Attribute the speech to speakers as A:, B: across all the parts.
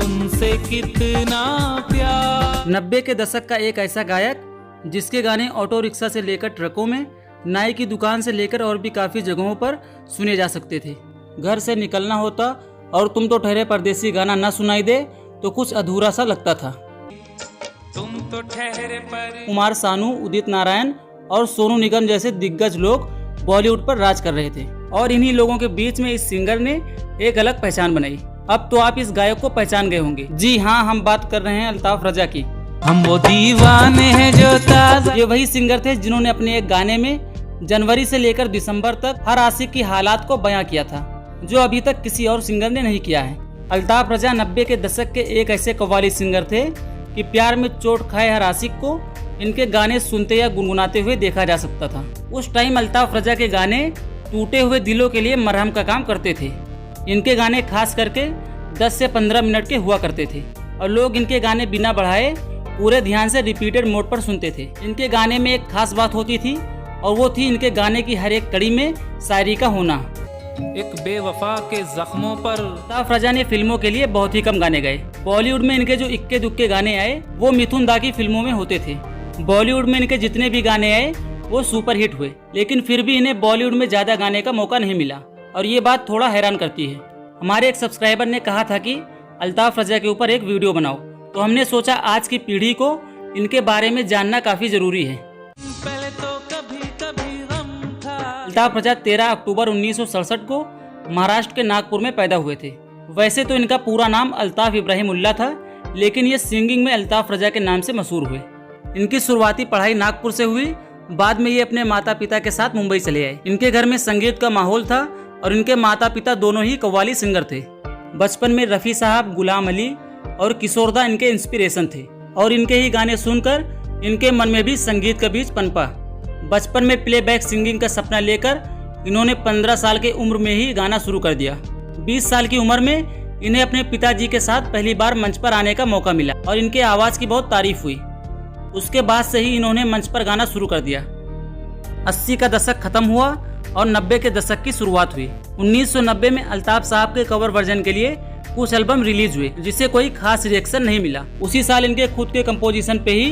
A: हमसे कितना प्यार।
B: 90 के दशक का एक ऐसा गायक जिसके गाने ऑटो रिक्शा से लेकर ट्रकों में, नाई की दुकान से लेकर और भी काफ़ी जगहों पर सुने जा सकते थे। घर से निकलना होता और तुम तो ठहरे परदेसी गाना न सुनाई दे तो कुछ अधूरा सा लगता था।
A: तुम तो ठहरे पर
B: कुमार सानू, उदित नारायण और सोनू निगम जैसे दिग्गज लोग बॉलीवुड पर राज कर रहे थे और इन्हीं लोगों के बीच में इस सिंगर ने एक अलग पहचान बनाई। अब तो आप इस गायक को पहचान गए होंगे। जी हाँ, हम बात कर रहे हैं अल्ताफ रजा की।
A: हम वो दीवाने हैं जो ताज़ा।
B: ये वही सिंगर थे जिन्होंने अपने एक गाने में जनवरी से लेकर दिसंबर तक हर आशिक की हालात को बयां किया था, जो अभी तक किसी और सिंगर ने नहीं किया है। अल्ताफ रजा 90 के दशक के एक ऐसे कव्वाली सिंगर थे कि प्यार में चोट खाए हर आशिक को इनके गाने सुनते या गुनगुनाते हुए देखा जा सकता था। उस टाइम अल्ताफ रजा के गाने टूटे हुए दिलों के लिए मरहम का काम करते थे। इनके गाने खास करके 10 से 15 मिनट के हुआ करते थे और लोग इनके गाने बिना बढ़ाए पूरे ध्यान से रिपीटेड मोड पर सुनते थे। इनके गाने में एक खास बात होती थी और वो थी इनके गाने की हर एक कड़ी में शायरी का होना।
A: एक बेवफा के जख्मों पर।
B: अल्ताफ रजा ने फिल्मों के लिए बहुत ही कम गाने गाए। बॉलीवुड में इनके जो इक्के दुक्के गाने आए वो मिथुन दा की फिल्मों में होते थे। बॉलीवुड में इनके जितने भी गाने आए वो सुपरहिट हुए, लेकिन फिर भी इन्हें बॉलीवुड में ज्यादा गाने का मौका नहीं मिला और ये बात थोड़ा हैरान करती है। हमारे एक सब्सक्राइबर ने कहा था कि अल्ताफ रजा के ऊपर एक वीडियो बनाओ, तो हमने सोचा आज की पीढ़ी को इनके बारे में जानना काफी जरूरी है।
A: पहले तो कभी कभी गम था।
B: अल्ताफ रजा 13 अक्टूबर 1967 को महाराष्ट्र के नागपुर में पैदा हुए थे। वैसे तो इनका पूरा नाम अल्ताफ इब्राहिम उल्लाह था, लेकिन ये सिंगिंग में अल्ताफ रजा के नाम से मशहूर हुए। इनकी शुरुआती पढ़ाई नागपुर से हुई, बाद में ये अपने माता पिता के साथ मुंबई चले आए। इनके घर में संगीत का माहौल था और इनके माता पिता दोनों ही कव्वाली सिंगर थे। बचपन में रफ़ी साहब, गुलाम अली और किशोर दा इनके इंस्पिरेशन थे और इनके ही गाने सुनकर इनके मन में भी संगीत का बीज पनपा। बचपन में प्लेबैक सिंगिंग का सपना लेकर इन्होंने 15 साल की उम्र में ही गाना शुरू कर दिया। 20 साल की उम्र में इन्हें अपने पिताजी के साथ पहली बार मंच पर आने का मौका मिला और इनके आवाज़ की बहुत तारीफ हुई। उसके बाद से ही इन्होंने मंच पर गाना शुरू कर दिया। 80 का दशक खत्म हुआ और 90 के दशक की शुरुआत हुई। 1990 में अल्ताफ साहब के कवर वर्जन के लिए कुछ एल्बम रिलीज हुए जिसे कोई खास रिएक्शन नहीं मिला। उसी साल इनके खुद के कंपोजिशन पे ही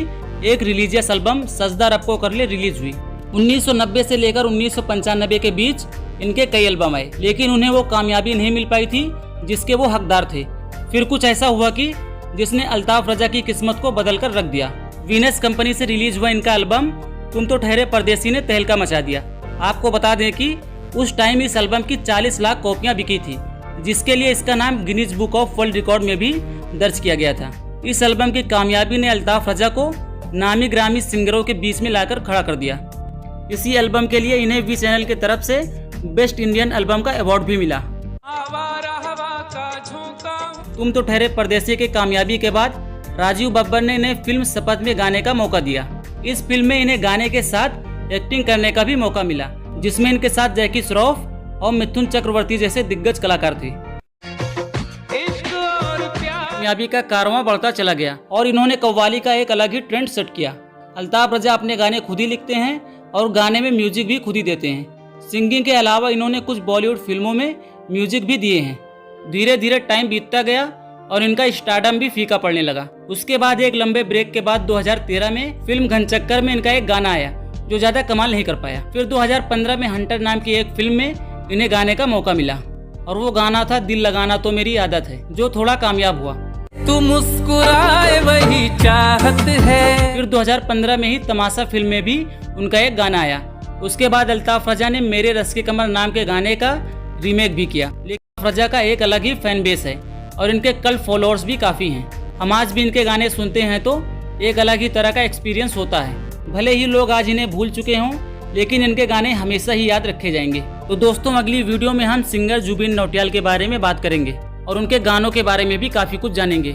B: एक रिलीजियस एल्बम सजदा रब को कर ले रिलीज हुई। 1990 से लेकर 1995 के बीच इनके कई एल्बम आए, लेकिन उन्हें वो कामयाबी नहीं मिल पाई थी जिसके वो हकदार थे। फिर कुछ ऐसा हुआ कि जिसने अल्ताफ रजा की किस्मत को बदल कर रख दिया। वीनस कंपनी से रिलीज हुआ इनका एल्बम तुम तो ठहरे परदेसी ने तहलका मचा दिया। आपको बता दें कि उस टाइम इस एल्बम की 40 लाख कॉपियां बिकी थी, जिसके लिए इसका नाम Guinness book of world record में भी दर्ज किया गया था। इस एल्बम की कामयाबी ने अल्ताफ रजा को नामी ग्रामी सिंगरों के बीच में लाकर खड़ा कर दिया। इसी एल्बम के लिए इन्हें वी चैनल की तरफ से बेस्ट इंडियन एल्बम का अवार्ड भी मिला।
A: आवारा हवा का झोंका।
B: तुम तो ठहरे परदेसी की कामयाबी के बाद राजीव बब्बर ने इन्हें फिल्म शपथ में गाने का मौका दिया। इस फिल्म में इन्हें गाने के साथ एक्टिंग करने का भी मौका मिला, जिसमें इनके साथ जैकी श्रॉफ और मिथुन चक्रवर्ती जैसे दिग्गज कलाकार थे। कामयाबी का कारवां बढ़ता चला गया और इन्होंने कव्वाली का एक अलग ही ट्रेंड सेट किया। अल्ताफ रजा अपने गाने खुद ही लिखते हैं और गाने में म्यूजिक भी खुद ही देते हैं। सिंगिंग के अलावा इन्होंने कुछ बॉलीवुड फिल्मों में म्यूजिक भी दिए हैं। धीरे धीरे टाइम बीतता गया और इनका स्टारडम भी फीका पड़ने लगा। उसके बाद एक लंबे ब्रेक के बाद 2013 में फिल्म घनचक्कर में इनका एक गाना आया जो ज्यादा कमाल नहीं कर पाया। फिर 2015 में हंटर नाम की एक फिल्म में इन्हें गाने का मौका मिला और वो गाना था दिल लगाना तो मेरी आदत है, जो थोड़ा कामयाब हुआ।
A: तू मुस्कुराए वही चाहत है।
B: फिर 2015 में ही तमाशा फिल्म में भी उनका एक गाना आया। उसके बाद अल्ताफ रजा ने मेरे रस के कमर नाम के गाने का रीमेक भी किया। लेकिन रजा का एक अलग ही फैन बेस है और इनके कल्ट फॉलोअर्स भी काफी हैं। हम आज भी इनके गाने सुनते हैं तो एक अलग ही तरह का एक्सपीरियंस होता है। भले ही लोग आज इन्हें भूल चुके हों, लेकिन इनके गाने हमेशा ही याद रखे जाएंगे। तो दोस्तों, अगली वीडियो में हम सिंगर जुबिन नौटियाल के बारे में बात करेंगे और उनके गानों के बारे में भी काफी कुछ जानेंगे।